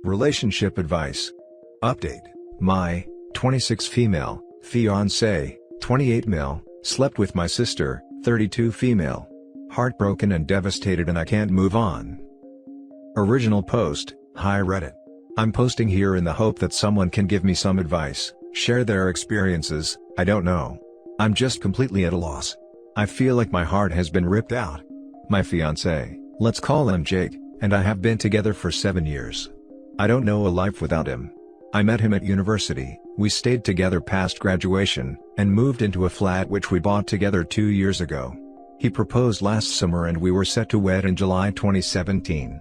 Relationship advice. Update. My 26 female, fiancé, 28 male, slept with my sister, 32 female. Heartbroken and devastated and I can't move on. Original post. Hi Reddit. I'm posting here in the hope that someone can give me some advice, share their experiences. I don't know. I'm just completely at a loss. I feel like my heart has been ripped out. My fiancé, let's call him Jake, and I have been together for 7 years. I don't know a life without him. I met him at university, we stayed together past graduation, and moved into a flat which we bought together 2 years ago. He proposed last summer and we were set to wed in July 2017.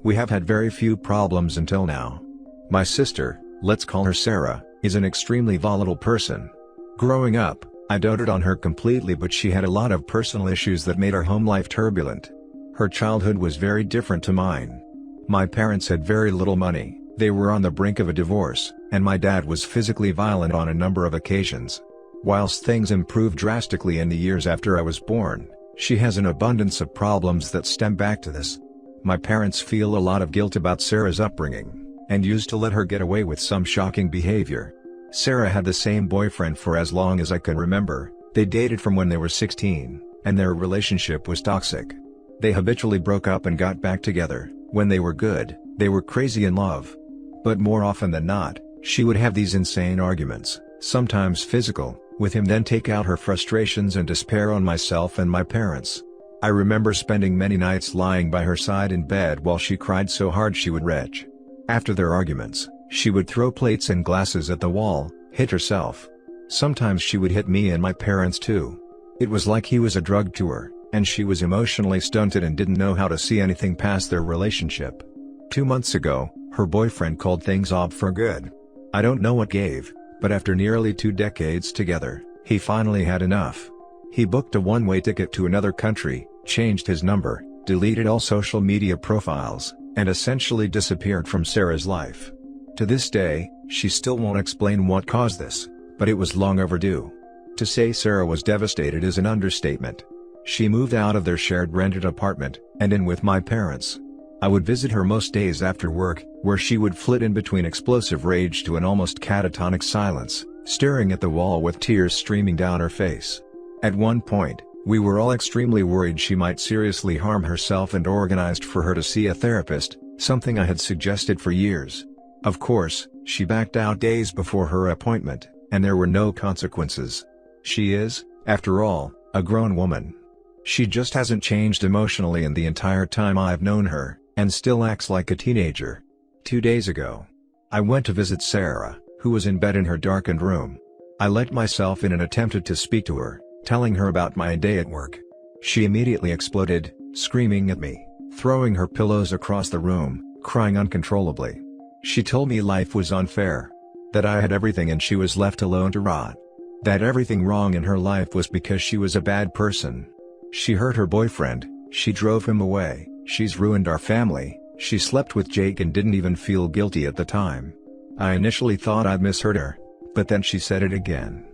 We have had very few problems until now. My sister, let's call her Sara, is an extremely volatile person. Growing up, I doted on her completely, but she had a lot of personal issues that made her home life turbulent. Her childhood was very different to mine. My parents had very little money, they were on the brink of a divorce, and my dad was physically violent on a number of occasions. Whilst things improved drastically in the years after I was born, she has an abundance of problems that stem back to this. My parents feel a lot of guilt about Sara's upbringing, and used to let her get away with some shocking behavior. Sara had the same boyfriend for as long as I can remember. They dated from when they were 16, and their relationship was toxic. They habitually broke up and got back together. When they were good, they were crazy in love. But more often than not, she would have these insane arguments, sometimes physical, with him, then take out her frustrations and despair on myself and my parents. I remember spending many nights lying by her side in bed while she cried so hard she would retch. After their arguments, she would throw plates and glasses at the wall, hit herself. Sometimes she would hit me and my parents too. It was like he was a drug to her, and she was emotionally stunted and didn't know how to see anything past their relationship. 2 months ago, her boyfriend called things off for good. I don't know what gave, but after nearly 2 decades together, he finally had enough. He booked a one-way ticket to another country, changed his number, deleted all social media profiles, and essentially disappeared from Sara's life. To this day, she still won't explain what caused this, but it was long overdue. To say Sara was devastated is an understatement. She moved out of their shared rented apartment, and in with my parents. I would visit her most days after work, where she would flit in between explosive rage to an almost catatonic silence, staring at the wall with tears streaming down her face. At one point, we were all extremely worried she might seriously harm herself and organized for her to see a therapist, something I had suggested for years. Of course, she backed out days before her appointment, and there were no consequences. She is, after all, a grown woman. She just hasn't changed emotionally in the entire time I've known her, and still acts like a teenager. 2 days ago, I went to visit Sara, who was in bed in her darkened room. I let myself in and attempted to speak to her, telling her about my day at work. She immediately exploded, screaming at me, throwing her pillows across the room, crying uncontrollably. She told me life was unfair. That I had everything and she was left alone to rot. That everything wrong in her life was because she was a bad person. She hurt her boyfriend, she drove him away, she's ruined our family, she slept with Jake and didn't even feel guilty at the time. I initially thought I'd misheard her, but then she said it again.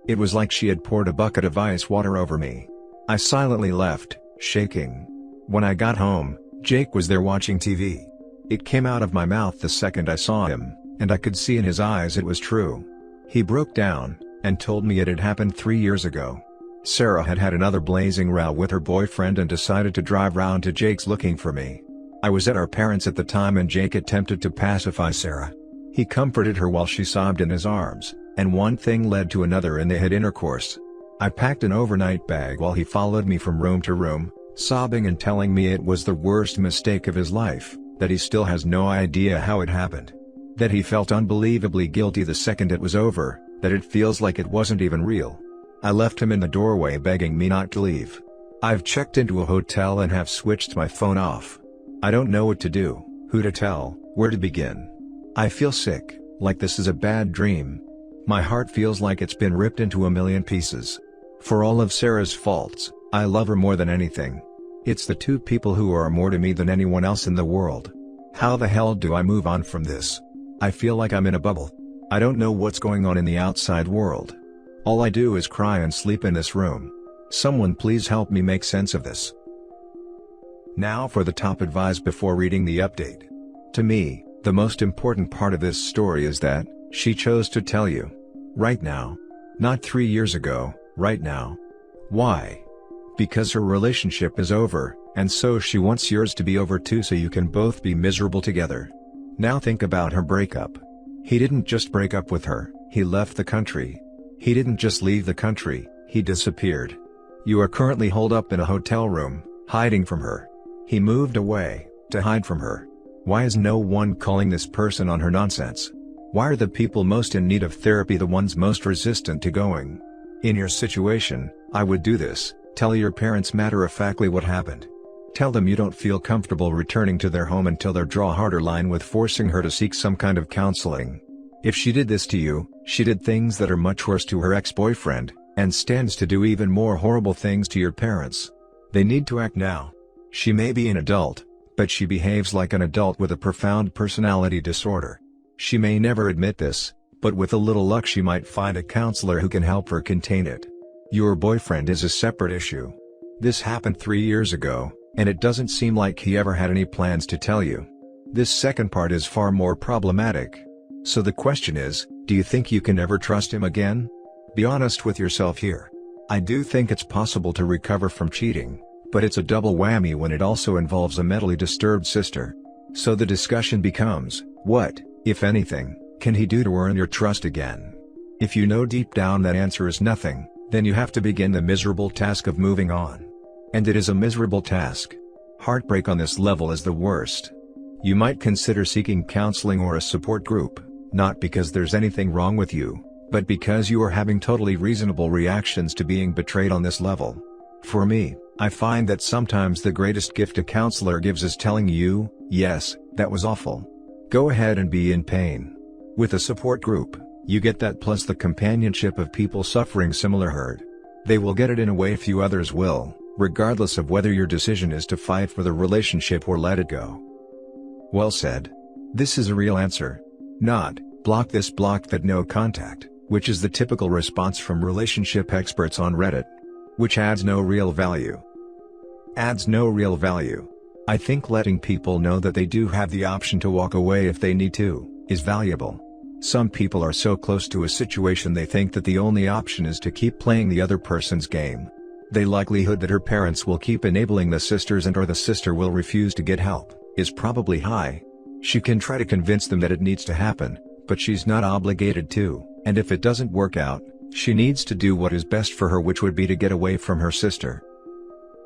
It was like she had poured a bucket of ice water over me. I silently left, shaking. When I got home, Jake was there watching TV. It came out of my mouth the second I saw him, and I could see in his eyes it was true. He broke down, and told me it had happened 3 years ago. Sara had had another blazing row with her boyfriend and decided to drive round to Jake's looking for me. I was at our parents' at the time and Jake attempted to pacify Sara. He comforted her while she sobbed in his arms, and one thing led to another and they had intercourse. I packed an overnight bag while he followed me from room to room, sobbing and telling me it was the worst mistake of his life, that he still has no idea how it happened. That he felt unbelievably guilty the second it was over, that it feels like it wasn't even real. I left him in the doorway begging me not to leave. I've checked into a hotel and have switched my phone off. I don't know what to do, who to tell, where to begin. I feel sick, like this is a bad dream. My heart feels like it's been ripped into a million pieces. For all of Sara's faults, I love her more than anything. It's the two people who are more to me than anyone else in the world. How the hell do I move on from this? I feel like I'm in a bubble. I don't know what's going on in the outside world. All I do is cry and sleep in this room. Someone please help me make sense of this. Now for the top advice before reading the update. To me, The most important part of this story is that she chose to tell you. Right now. Not 3 years ago, right now. Why? Because her relationship is over, and so she wants yours to be over too, so you can both be miserable together. Now think about her breakup. He didn't just break up with her, he left the country. He didn't just leave the country, he disappeared. You are currently holed up in a hotel room, hiding from her. He moved away, to hide from her. Why is no one calling this person on her nonsense? Why are the people most in need of therapy the ones most resistant to going? In your situation, I would do this: tell your parents matter-of-factly what happened. Tell them you don't feel comfortable returning to their home until they draw a harder line with forcing her to seek some kind of counseling. If she did this to you, she did things that are much worse to her ex-boyfriend, and stands to do even more horrible things to your parents. They need to act now. She may be an adult, but she behaves like an adult with a profound personality disorder. She may never admit this, but with a little luck she might find a counselor who can help her contain it. Your boyfriend is a separate issue. This happened 3 years ago, and it doesn't seem like he ever had any plans to tell you. This second part is far more problematic. So the question is, do you think you can ever trust him again? Be honest with yourself here. I do think it's possible to recover from cheating, but it's a double whammy when it also involves a mentally disturbed sister. So the discussion becomes, what, if anything, can he do to earn your trust again? If you know deep down that answer is nothing, then you have to begin the miserable task of moving on. And it is a miserable task. Heartbreak on this level is the worst. You might consider seeking counseling or a support group, not because there's anything wrong with you, but because you are having totally reasonable reactions to being betrayed on this level. For me, I find that sometimes the greatest gift a counselor gives is telling you, yes, that was awful. Go ahead and be in pain. With a support group, you get that plus the companionship of people suffering similar hurt. They will get it in a way few others will, regardless of whether your decision is to fight for the relationship or let it go. Well said. This is a real answer. Not, block this, block that, no contact, which is the typical response from relationship experts on Reddit. Which adds no real value. Adds no real value. I think letting people know that they do have the option to walk away if they need to, is valuable. Some people are so close to a situation they think that the only option is to keep playing the other person's game. The likelihood that her parents will keep enabling the sisters and/or the sister will refuse to get help is probably high. She can try to convince them that it needs to happen, but she's not obligated to, and if it doesn't work out, she needs to do what is best for her, which would be to get away from her sister.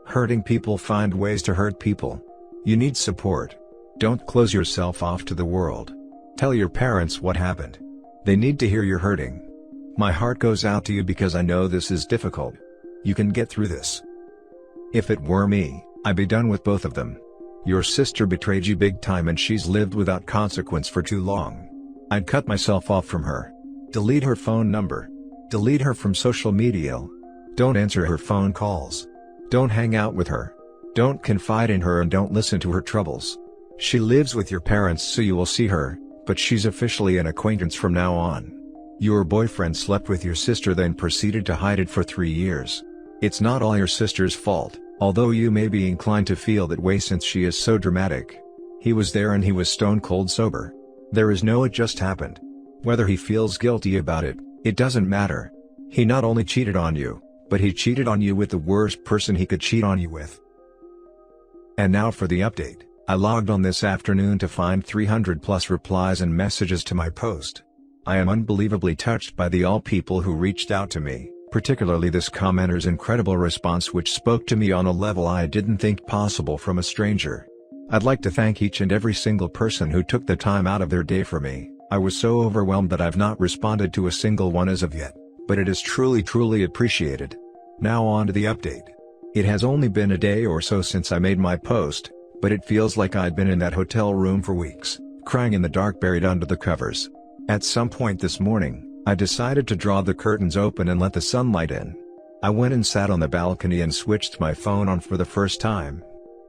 Hurting people find ways to hurt people. You need support. Don't close yourself off to the world. Tell your parents what happened. They need to hear you're hurting. My heart goes out to you because I know this is difficult. You can get through this. If it were me, I'd be done with both of them. Your sister betrayed you big time and she's lived without consequence for too long. I'd cut myself off from her. Delete her phone number. Delete her from social media. Don't answer her phone calls. Don't hang out with her. Don't confide in her and don't listen to her troubles. She lives with your parents so you will see her, but she's officially an acquaintance from now on. Your boyfriend slept with your sister then proceeded to hide it for 3 years. It's not all your sister's fault, although you may be inclined to feel that way since she is so dramatic. He was there and he was stone cold sober. There is no "it just happened." Whether he feels guilty about it, it doesn't matter. He not only cheated on you, but he cheated on you with the worst person he could cheat on you with. And now for the update. I logged on this afternoon to find 300+ replies and messages to my post. I am unbelievably touched by all people who reached out to me, particularly this commenter's incredible response which spoke to me on a level I didn't think possible from a stranger. I'd like to thank each and every single person who took the time out of their day for me. I was so overwhelmed that I've not responded to a single one as of yet, but it is truly appreciated. Now on to the update. It has only been a day or so since I made my post, but it feels like I'd been in that hotel room for weeks, crying in the dark buried under the covers. At some point this morning, I decided to draw the curtains open and let the sunlight in. I went and sat on the balcony and switched my phone on for the first time.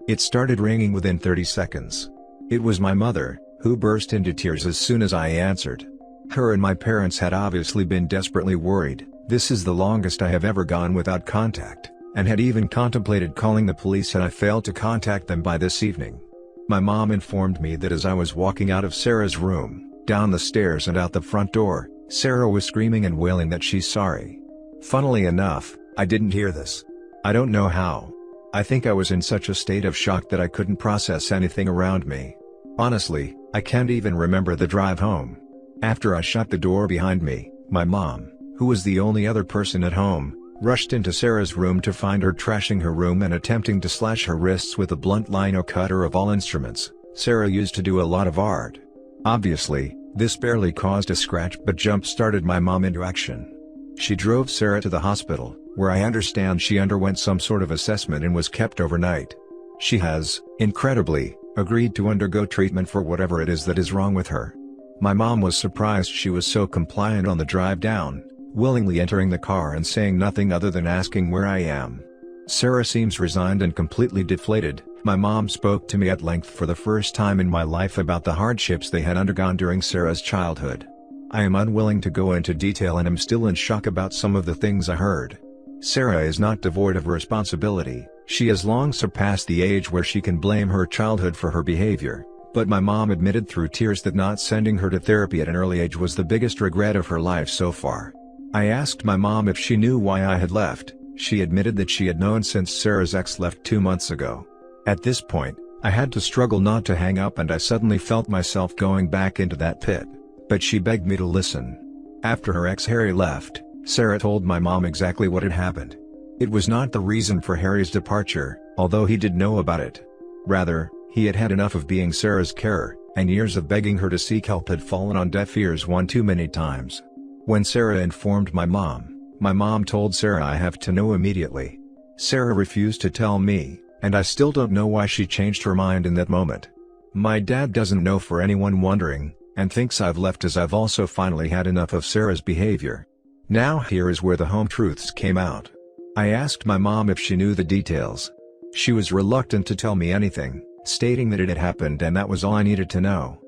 It started ringing within 30 seconds. It was my mother, who burst into tears as soon as I answered. Her and my parents had obviously been desperately worried. This is the longest I have ever gone without contact, and had even contemplated calling the police had I failed to contact them by this evening. My mom informed me that as I was walking out of Sarah's room, down the stairs and out the front door, Sara was screaming and wailing that she's sorry. Funnily enough, I didn't hear this. I don't know how. I think I was in such a state of shock that I couldn't process anything around me. Honestly, I can't even remember the drive home. After I shut the door behind me, my mom, who was the only other person at home, rushed into Sarah's room to find her trashing her room and attempting to slash her wrists with a blunt lino cutter of all instruments Sara used to do a lot of art. Obviously, this barely caused a scratch but jump-started my mom into action. She drove Sara to the hospital, where I understand she underwent some sort of assessment and was kept overnight. She has, incredibly, agreed to undergo treatment for whatever it is that is wrong with her. My mom was surprised she was so compliant on the drive down, willingly entering the car and saying nothing other than asking where I am. Sara seems resigned and completely deflated. My mom spoke to me at length for the first time in my life about the hardships they had undergone during Sara's childhood. I am unwilling to go into detail and am still in shock about some of the things I heard. Sara is not devoid of responsibility. She has long surpassed the age where she can blame her childhood for her behavior, but my mom admitted through tears that not sending her to therapy at an early age was the biggest regret of her life so far. I asked my mom if she knew why I had left. She admitted that she had known since Sara's ex left 2 months ago. At this point, I had to struggle not to hang up and I suddenly felt myself going back into that pit. But she begged me to listen. After her ex Harry left, Sara told my mom exactly what had happened. It was not the reason for Harry's departure, although he did know about it. Rather, he had had enough of being Sara's carer, and years of begging her to seek help had fallen on deaf ears one too many times. When Sara informed my mom told Sara I have to know immediately. Sara refused to tell me, and I still don't know why she changed her mind in that moment. My dad doesn't know for anyone wondering, and thinks I've left as I've also finally had enough of Sara's behavior. Now here is where the home truths came out. I asked my mom if she knew the details. She was reluctant to tell me anything, stating that it had happened and that was all I needed to know.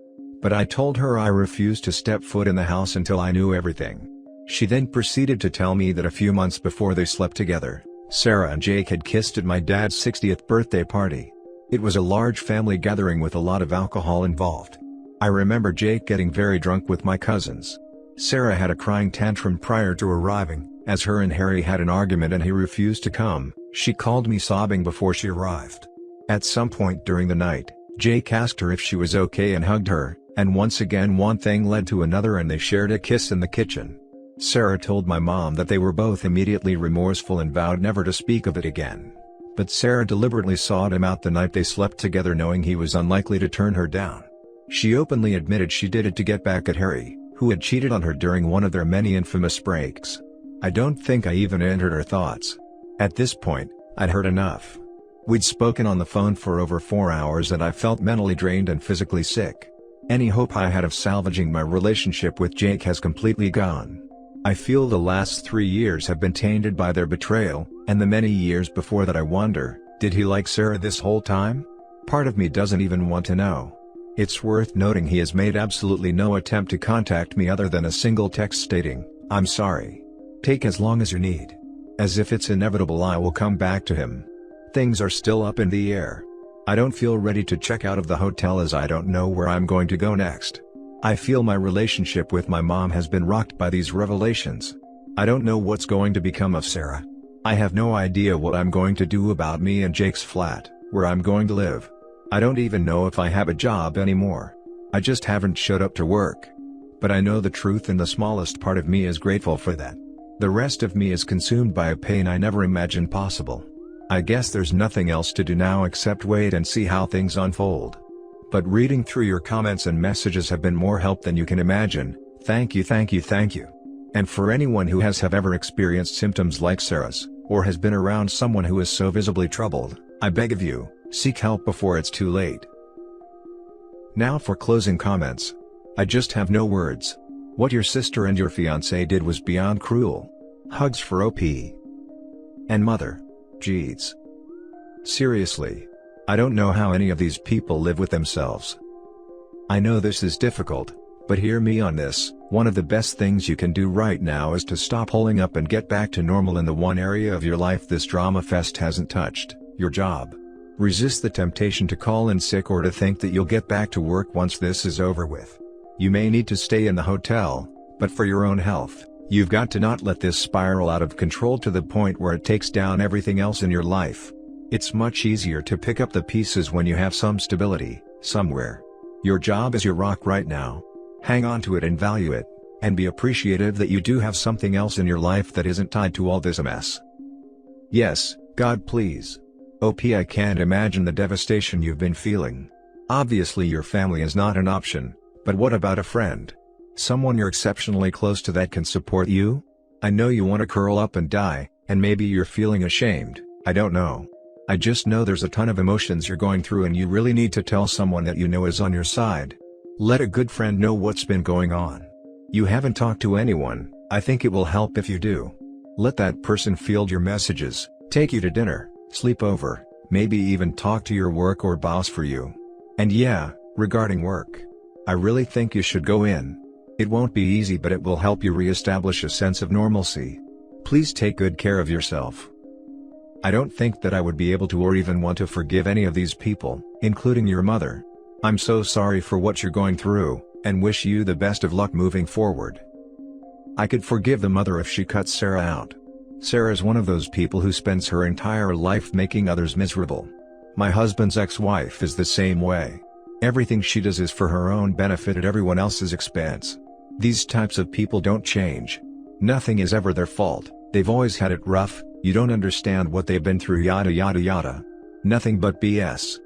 But I told her I refused to step foot in the house until I knew everything. She then proceeded to tell me that a few months before they slept together, Sara and Jake had kissed at my dad's 60th birthday party. It was a large family gathering with a lot of alcohol involved. I remember Jake getting very drunk with my cousins. Sara had a crying tantrum prior to arriving, as her and Harry had an argument and he refused to come. She called me sobbing before she arrived. At some point during the night, Jake asked her if she was okay and hugged her, and once again one thing led to another and they shared a kiss in the kitchen. Sara told my mom that they were both immediately remorseful and vowed never to speak of it again. But Sara deliberately sought him out the night they slept together knowing he was unlikely to turn her down. She openly admitted she did it to get back at Harry, who had cheated on her during one of their many infamous breaks. I don't think I even entered her thoughts. At this point, I'd heard enough. We'd spoken on the phone for over 4 hours and I felt mentally drained and physically sick. Any hope I had of salvaging my relationship with Jake has completely gone. I feel the last 3 years have been tainted by their betrayal, and the many years before that I wonder, did he like Sara this whole time? Part of me doesn't even want to know. It's worth noting he has made absolutely no attempt to contact me other than a single text stating, "I'm sorry. Take as long as you need." As if it's inevitable I will come back to him. Things are still up in the air. I don't feel ready to check out of the hotel as I don't know where I'm going to go next. I feel my relationship with my mom has been rocked by these revelations. I don't know what's going to become of Sara. I have no idea what I'm going to do about me and Jake's flat, where I'm going to live. I don't even know if I have a job anymore. I just haven't showed up to work. But I know the truth and the smallest part of me is grateful for that. The rest of me is consumed by a pain I never imagined possible. I guess there's nothing else to do now except wait and see how things unfold. But reading through your comments and messages have been more help than you can imagine. Thank you, thank you, thank you. And for anyone who have ever experienced symptoms like Sara's, or has been around someone who is so visibly troubled, I beg of you, seek help before it's too late. Now for closing comments. I just have no words. What your sister and your fiancé did was beyond cruel. Hugs for OP. And mother. Jeez. Seriously. I don't know how any of these people live with themselves. I know this is difficult, but hear me on this. One of the best things you can do right now is to stop holding up and get back to normal in the one area of your life this drama fest hasn't touched, your job. Resist the temptation to call in sick or to think that you'll get back to work once this is over with. You may need to stay in the hotel, but for your own health, you've got to not let this spiral out of control to the point where it takes down everything else in your life. It's much easier to pick up the pieces when you have some stability, somewhere. Your job is your rock right now. Hang on to it and value it, and be appreciative that you do have something else in your life that isn't tied to all this mess. Yes, God please. I can't imagine the devastation you've been feeling. Obviously your family is not an option, but what about a friend? Someone you're exceptionally close to that can support you? I know you want to curl up and die, and maybe you're feeling ashamed, I don't know. I just know there's a ton of emotions you're going through and you really need to tell someone that you know is on your side. Let a good friend know what's been going on. You haven't talked to anyone, I think it will help if you do. Let that person field your messages, take you to dinner, sleep over, maybe even talk to your work or boss for you. And yeah, regarding work. I really think you should go in. It won't be easy, but it will help you re-establish a sense of normalcy. Please take good care of yourself. I don't think that I would be able to or even want to forgive any of these people, including your mother. I'm so sorry for what you're going through, and wish you the best of luck moving forward. I could forgive the mother if she cuts Sara out. Sara's one of those people who spends her entire life making others miserable. My husband's ex-wife is the same way. Everything she does is for her own benefit at everyone else's expense. These types of people don't change. Nothing is ever their fault, they've always had it rough, you don't understand what they've been through, yada yada yada. Nothing but BS.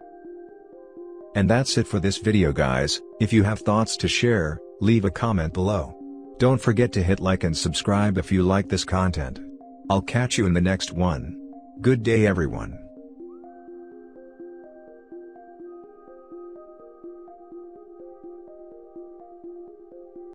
And that's it for this video guys. If you have thoughts to share, leave a comment below. Don't forget to hit like and subscribe if you like this content. I'll catch you in the next one. Good day everyone.